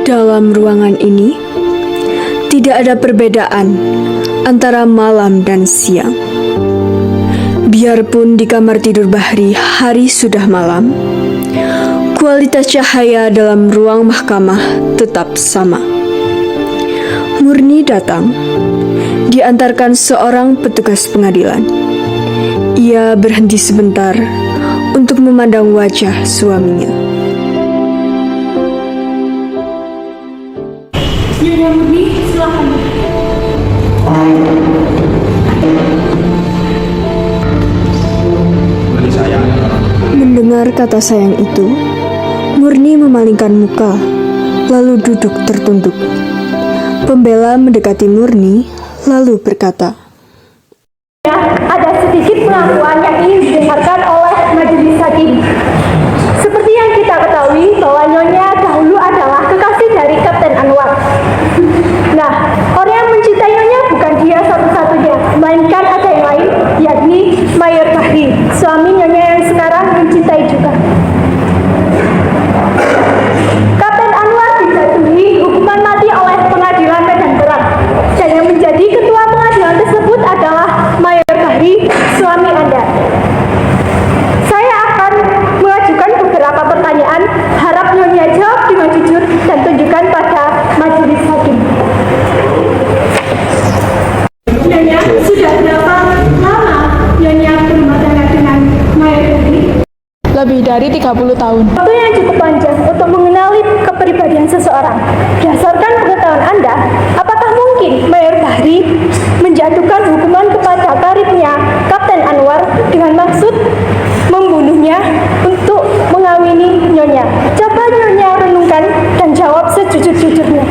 Dalam ruangan ini, tidak ada perbedaan antara malam dan siang. Biarpun di kamar tidur Bahri hari sudah malam, kualitas cahaya dalam ruang mahkamah tetap sama. Murni datang, diantarkan seorang petugas pengadilan. Ia berhenti sebentar untuk memandang wajah suaminya. Nyonya Murni, silakan. Mendengar kata sayang itu, Murni memalingkan muka, lalu duduk tertunduk. Pembela mendekati Murni, lalu berkata, Ada sedikit pengakuan yang ingin didengarkan oleh majelis hakim. Seperti yang kita ketahui bahwa Nyonya dahulu adalah kekasih dari Kapten Anwar. Nah, orang yang mencintai Nyonya bukan dia satu-satunya, melainkan ada yang lain, yakni Mayor Bahri, suami Nyonya yang sekarang mencintai juga. Kapten Anwar dijatuhi hukuman mati oleh pengadilan Medan Perang, dan yang menjadi ketua pengadilan tersebut adalah Mayor Bahri, suami Anda. Saya akan mengajukan beberapa pertanyaan, harap Nyonya jawab dengan jujur dan tunjukkan pada majelis hakim. Nyonya, sudah berapa lama Nyonya berumah tangga dengan Mayor Bahri? Lebih dari 30 tahun. Waktu yang cukup panjang untuk mengenali kepribadian seseorang. Berdasarkan pengetahuan Anda, apakah mungkin Mayor Bahri menjatuhkan hukuman kepada karibnya Kapten Anwar dengan maksud membunuhnya untuk mengawini Nyonya? Coba Nyonya renungkan dan jawab sejujur-jujurnya.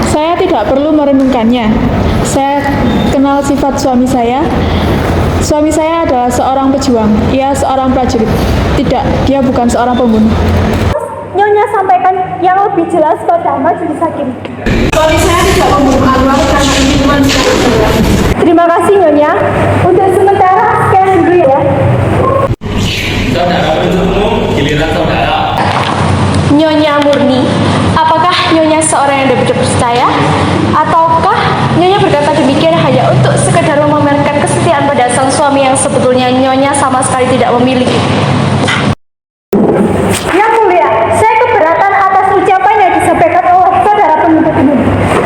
Saya tidak perlu merenungkannya. Saya kenal sifat suami saya. Suami saya adalah seorang pejuang. Ia seorang prajurit. Tidak, dia bukan seorang pembunuh. Nyonya sampaikan yang lebih jelas pada majelis hakim. Suami saya tidak membunuh Anwar karena ini manusia. Terima kasih Nyonya. Untuk sementara sekian dulu ya. Saudara penuntut umum, giliran saudara. Nyonya Murni, apakah Nyonya seorang yang dapat dipercaya? Ataukah Nyonya berkata demikian hanya untuk sekedar memamerkan kesetiaan pada sang suami yang sebetulnya Nyonya sama sekali tidak memiliki? Yang mulia, saya keberatan atas ucapan yang disampaikan oleh saudara penuntut umum.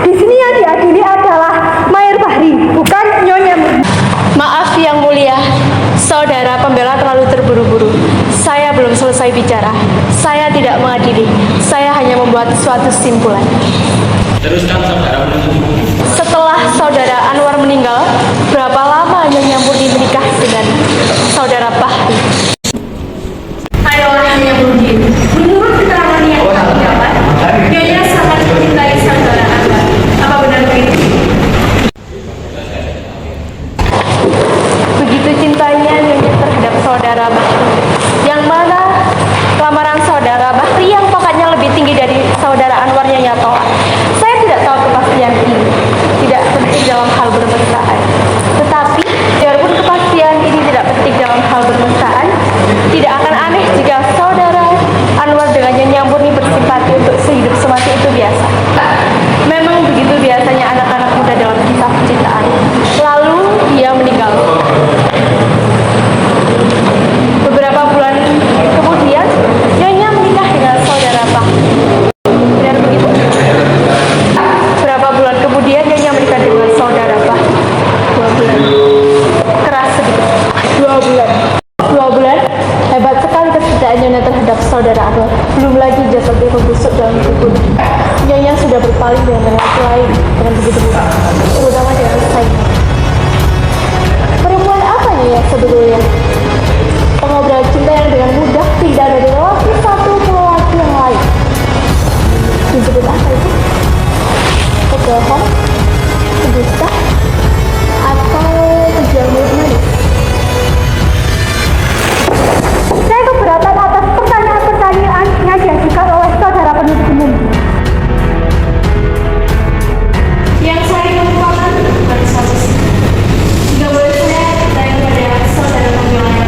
Di sini yang diadili adalah Mayor Bahri, bukan Nyonya Murni. Maaf yang mulia, saudara pembela terlalu terburu-buru. Saya belum selesai bicara. Saya tidak mengadili. Saya hanya membuat suatu simpulan. Teruskan saudara penuntut umum. Setelah saudara Anwar meninggal, berapa lama Nyonya Murni menikah dengan saudara Bahri? Ayolah Nyonya Murni. Menurut keterangan yang kami dapat, Nyonya sangat mencintai saudara Anwar. Apa benar begitu? Begitu cintanya Nyonya terhadap saudara Bahri, yang mana lamaran saudara Bahri yang pokoknya lebih tinggi dari saudara Anwar Nyonya tolak. Saya tidak tahu kepastian ini, tidak penting dalam hal bermesraan. Tetapi, biarpun kepastian ini tidak penting dalam hal bermesraan, tidak akan aneh jika saudara Anwar dengan Nyonya Murni bersimpati untuk sehidup semati itu biasa. Memang begitu biasanya anak-anak muda dalam kisah percintaan. Lalu dia meninggal. Beberapa bulan kemudian, Nyonya menikah dengan saudara Bahri. Benar begitu? Berapa bulan kemudian Nyonya menikah dengan saudara Bahri? 2 bulan. Keras sedikit. 2 bulan. 2 bulan? Hebat sekali kecintaan Nyonya terhadap saudara Anwar. Belum lagi jasadnya membusuk dalam kubur. Nyonya sudah berpaling dengan laki lain dengan begitu mudah, terutama dengan saya. Perempuan apa Nyonya sebetulnya? Pengobrol cinta yang dengan mudah pindah dari lelaki satu ke lelaki yang lain. Disebut apa itu? Pebohong? Pendusta? Atau penjual mulut manis? Saya keberatan atas pertanyaan-pertanyaan yang diajukan oleh saudara penuntut umum. Yang saya kemukakan bukan satu. Jika boleh saya bertanya pada saudara pembela yang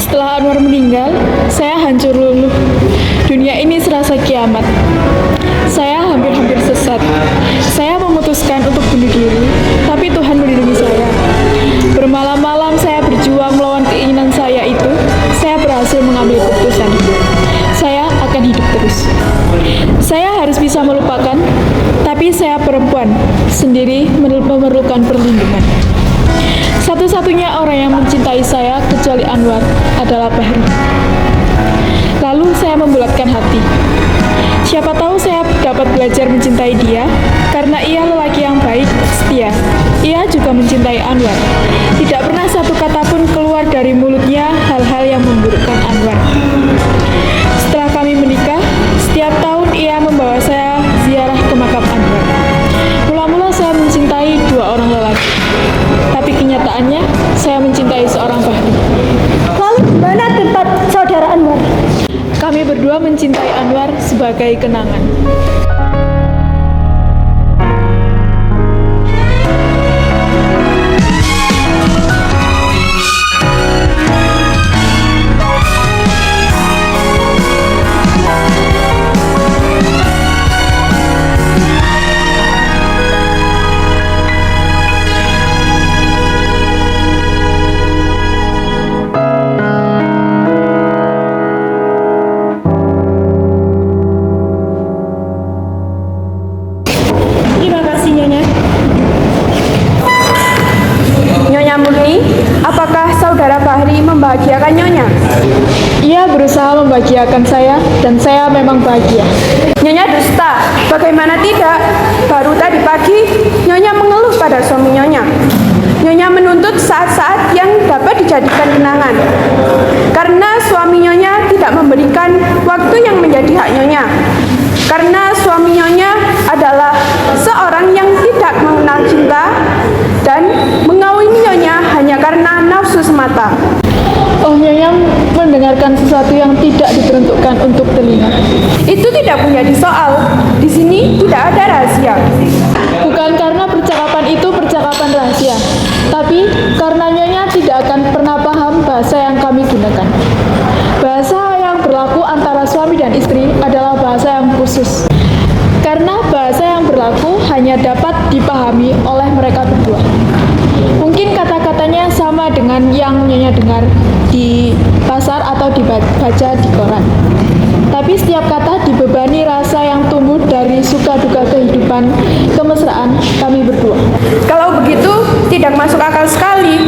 Setelah Anwar meninggal, saya hancur luluh. Dunia ini serasa kiamat. Saya hampir-hampir sesat. Saya memutuskan untuk bunuh diri, tapi Tuhan melindungi saya. Bermalam-malam saya berjuang melawan keinginan saya itu. Saya berhasil mengambil keputusan. Saya akan hidup terus. Saya harus bisa melupakan, tapi saya perempuan, sendiri memerlukan perlindungan. Satu-satunya orang yang mencintai saya kecuali Anwar adalah Bahri. Lalu saya membulatkan hati. Siapa tahu saya dapat belajar mencintai dia, karena ia lelaki yang baik, setia. Ia juga mencintai Anwar. Tidak pernah satu kata pun keluar dari mulutnya hal-hal yang memburukkan Anwar. Setelah kami menikah, setiap tahun ia membawa saya ziarah ke makam Anwar. Mula-mula saya mencintai dua orang lelaki, tapi kenyataannya saya mencintai seorang Bahri. Lalu mana tempat saudara Anwar? Kami berdua mencintai Anwar sebagai kenangan. Terima kasih, Nyonya. Nyonya Murni, apakah saudara Bahri membahagiakan Nyonya? Ia berusaha membahagiakan saya, dan saya memang bahagia. Nyonya dusta, bagaimana tidak? Baru tadi pagi, Nyonya mengeluh pada suami Nyonya. Nyonya menuntut saat-saat yang dapat dijadikan kenangan. Karena suami Nyonya tidak memberikan waktu yang menjadi hak Nyonya. Karena suami Nyonya adalah seorang yang tidak mengenal cinta dan mengawini Nyonya hanya karena nafsu semata. Oh, Nyonya mendengarkan sesuatu yang tidak diperuntukkan untuk telinga. Itu tidak menjadi soal. Di sini tidak ada rahasia. Bukan karena percakapan itu percakapan rahasia, tapi karena Nyonya tidak akan pernah paham bahasa yang kami gunakan. Bahasa yang berlaku antara suami dan istri adalah bahasa yang khusus. Karena bahasa yang berlaku hanya dapat dipahami oleh mereka berdua. Mungkin kata-katanya sama dengan yang Nyonya dengar di pasar atau dibaca di koran. Tapi setiap kata dibebani rasa yang tumbuh dari suka-duka kehidupan kemesraan kami berdua. Kalau begitu, tidak masuk akal sekali.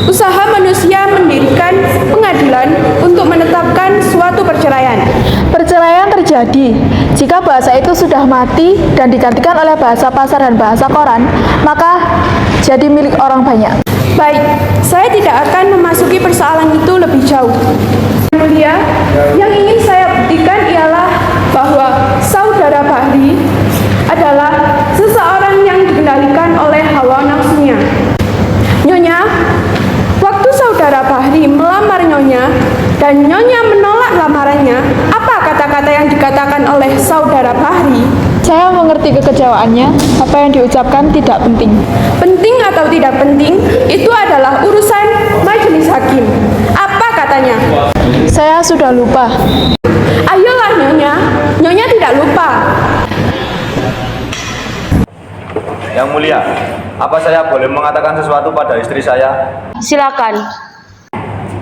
Usaha manusia mendirikan pengadilan untuk menetapkan suatu perceraian. Perceraian terjadi jika bahasa itu sudah mati dan digantikan oleh bahasa pasar dan bahasa koran, maka jadi milik orang banyak. Baik, saya tidak akan memasuki persoalan itu lebih jauh. Yang mulia, yang ingin saya buktikan ialah bahwa saudara Bahri adalah seseorang yang dikendalikan oleh hawa nafsunya. Nyonya, waktu saudara Bahri melamar Nyonya dan Nyonya menolak lamarannya, apa kata-kata yang dikatakan oleh saudara Bahri? Saya mengerti kekecewaannya, apa yang diucapkan tidak penting. Penting atau tidak penting, itu adalah urusan majelis hakim. Apa katanya? Saya sudah lupa. Ayolah Nyonya, Nyonya tidak lupa. Yang mulia, apa saya boleh mengatakan sesuatu pada istri saya? Silakan.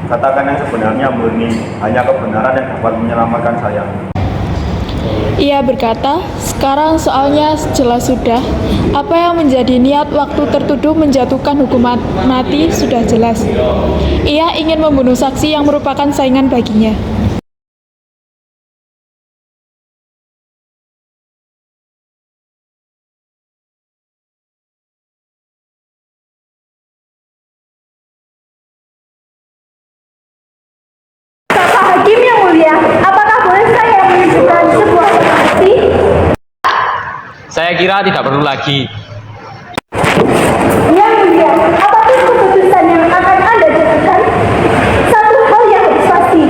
Katakan yang sebenarnya, Murni. Hanya kebenaran yang dapat menyelamatkan saya. Ia berkata, sekarang soalnya jelas sudah, apa yang menjadi niat waktu tertuduh menjatuhkan hukuman mati sudah jelas. Ia ingin membunuh saksi yang merupakan saingan baginya. Bapak Hakim yang mulia, apakah boleh saya menunjukkan sebuah bukti? Saya kira tidak perlu lagi. Yang mulia, apapun keputusan yang akan Anda jatuhkan, satu hal yang harus pasti,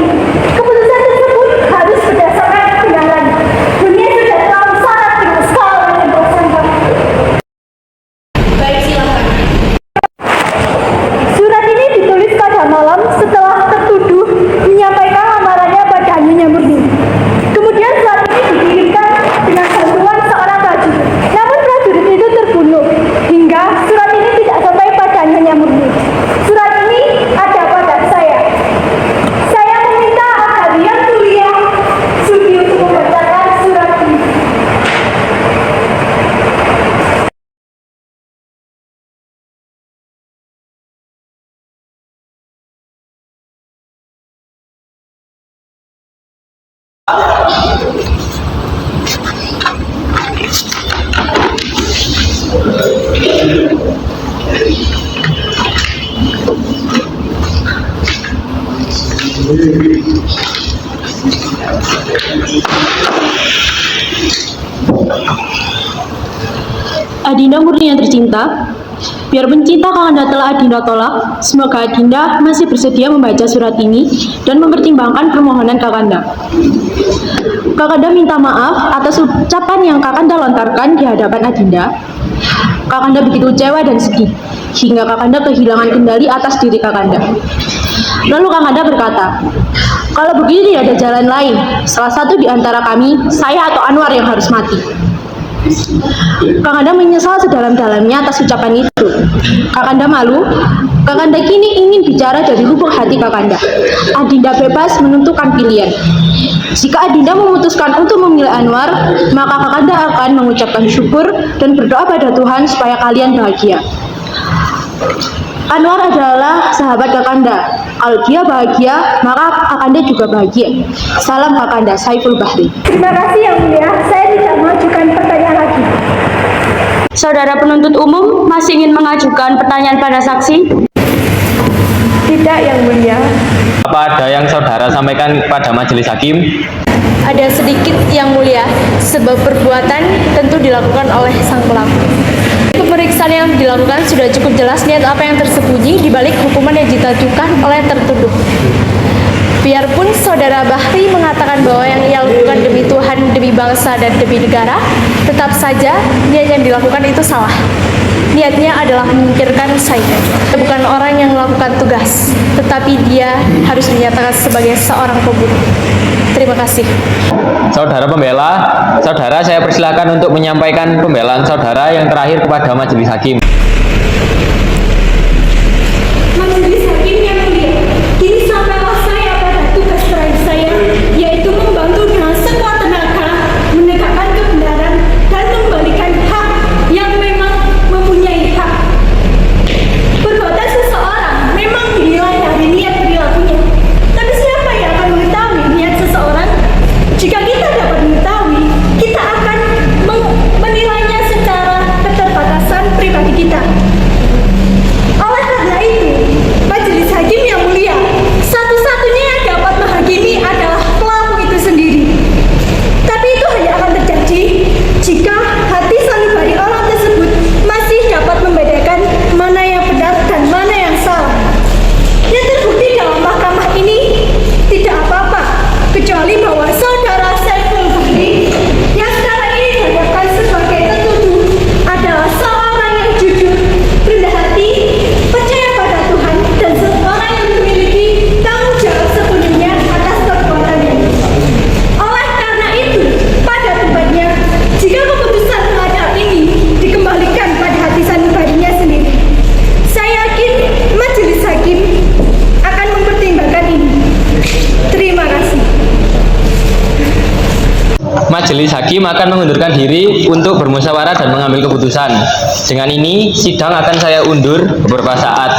keputusan tersebut harus berdasarkan tindakan. Dunia sudah terlalu syarat dengan skala yang bersangka. Baik, silakan. Surat ini ditulis pada malam setelah tertuduh Adinda murni yang tercinta, biarpun cinta Kakanda telah Adinda tolak, semoga Adinda masih bersedia membaca surat ini dan mempertimbangkan permohonan Kakanda. Kakanda minta maaf atas ucapan yang Kakanda lontarkan di hadapan Adinda. Kakanda begitu kecewa dan sedih, hingga Kakanda kehilangan kendali atas diri Kakanda. Lalu Kakanda berkata, kalau begini tidak ada jalan lain, salah satu di antara kami, saya atau Anwar yang harus mati. Kakanda menyesal sedalam-dalamnya atas ucapan itu. Kakanda malu. Kakanda kini ingin bicara dari lubuk hati Kakanda. Adinda bebas menentukan pilihan. Jika Adinda memutuskan untuk memilih Anwar, maka Kakanda akan mengucapkan syukur dan berdoa pada Tuhan supaya kalian bahagia. Anwar adalah sahabat Kakanda. Kalau dia bahagia, maka Kakanda juga bahagia. Salam Kakanda, Saiful Bahri. Terima kasih Yang Mulia, saya tidak mengajukan pertanyaan lagi. Saudara penuntut umum masih ingin mengajukan pertanyaan pada saksi? Tidak Yang Mulia. Apa ada yang saudara sampaikan pada majelis hakim? Ada sedikit Yang Mulia, sebab perbuatan tentu dilakukan oleh sang pelaku. Pemeriksaan yang dilakukan sudah cukup jelas niat apa yang tersembunyi di balik hukuman yang ditajukan oleh tertuduh. Biarpun saudara Bahri mengatakan bahwa yang ia lakukan demi Tuhan, demi bangsa, dan demi negara, tetap saja niat yang dilakukan itu salah. Niatnya adalah menyingkirkan saya. Dia bukan orang yang melakukan tugas, tetapi dia harus dinyatakan sebagai seorang pembunuh. Terima kasih. Saudara pembela, saudara saya persilahkan untuk menyampaikan pembelaan saudara yang terakhir kepada majelis hakim. Majelis Hakim Yang Mulia, kini sampailah saya pada tugas terakhir saya, yaitu membantu dengan sekuat tenaga menegakkan kebenaran dan membalikan hak yang memang mempunyai hak. Perbuatan seseorang memang dinilai dari niat perilakunya, tapi siapa yang akan mengetahui niat seseorang? Jika kita dapat mengetahui, kita akan menilainya secara keterbatasan pribadi kita. Oleh karena itu, Majelis Hakim Yang Mulia, satu-satunya yang dapat menghakimi adalah pelaku itu sendiri. Tapi itu hanya akan terjadi jika hati sanubari orang tersebut masih dapat membedakan mana yang benar dan mana yang salah. Yang terbukti dalam mahkamah ini tidak apa-apa, kecuali bahwa saudara Saiful Bahri yang sekarang ini dihadapkan sebagai tertuduh adalah seorang yang jujur, rendah hati, percaya pada Tuhan, dan seorang yang memiliki tanggung jawab sepenuhnya atas perbuatannya. Oleh karena itu, pada tempatnya, jika keputusan pengadilan ini dikembalikan pada hati sanubarinya sendiri, saya yakin Majelis Hakim akan mempertimbangkan ini. Terima kasih. Majelis hakim akan mengundurkan diri untuk bermusyawarah dan mengambil keputusan. Dengan ini, sidang akan saya undur beberapa saat.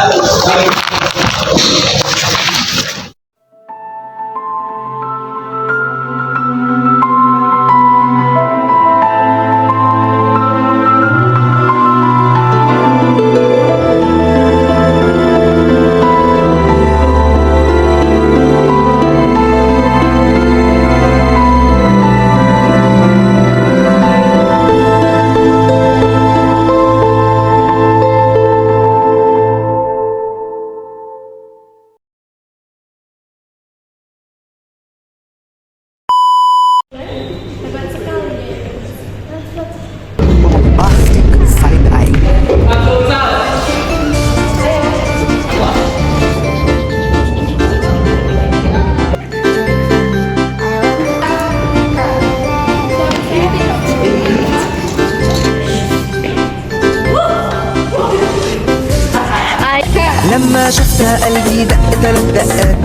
لما شفتها قلبي دق 3 دقات